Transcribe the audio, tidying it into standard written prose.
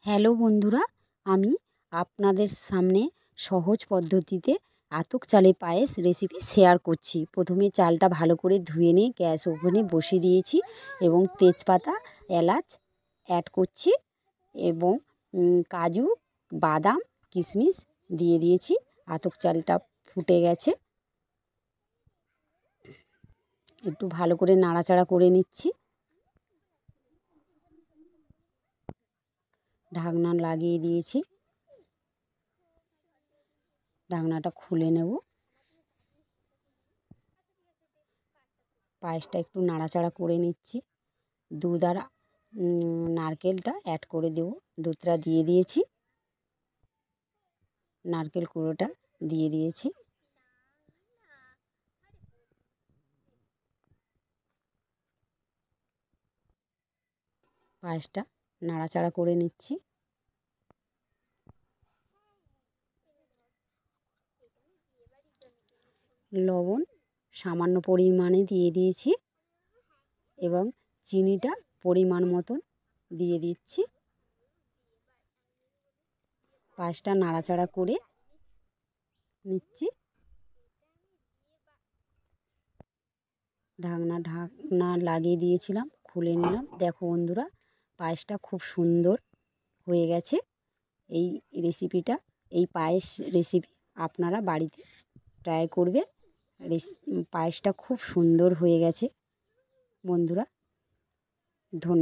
Hello বন্ধুরা, আমি আপনাদের সামনে সহজ পদ্ধতিতে আতপ চালের পায়েস রেসিপি শেয়ার করছি। প্রথমে চালটা ভালো করে ধুয়ে নিয়ে গ্যাস ওভেনে বসিয়ে দিয়েছি এবং তেজপাতা, এলাচ অ্যাড করছি এবং কাজু, বাদাম, কিশমিশ দিয়ে দিয়েছি। আতপ চালটা ফুটে গেছে, একটু ভালো করে নাড়াচাড়া করে নিচ্ছি। ঢাকনা লাগিয়ে দিয়েছি, ঢাকনাটা খুলে নেব। পায়েসটা একটু নাড়াচাড়া করে নিচ্ছি। দুধ আর নারকেলটা অ্যাড করে দেব। দুধটা দিয়ে দিয়েছি, নারকেল কুড়োটা দিয়ে দিয়েছি। পায়েসটা নাড়াচাড়া করে নিচ্ছি। লবণ সামান্য পরিমাণে দিয়ে দিয়েছি এবং চিনিটা পরিমাণ মতন দিয়ে দিচ্ছি। পায়েসটা নাড়াচাড়া করে নিচ্ছি। ঢাকনা লাগিয়ে দিয়েছিলাম, খুলে নিলাম। দেখো বন্ধুরা, পায়েসটা খুব সুন্দর হয়ে গেছে। এই রেসিপিটা, এই পায়েস রেসিপি আপনারা বাড়িতে ট্রাই করবে। পায়েসটা খুব সুন্দর হয়ে গেছে বন্ধুরা। ধন্যবাদ।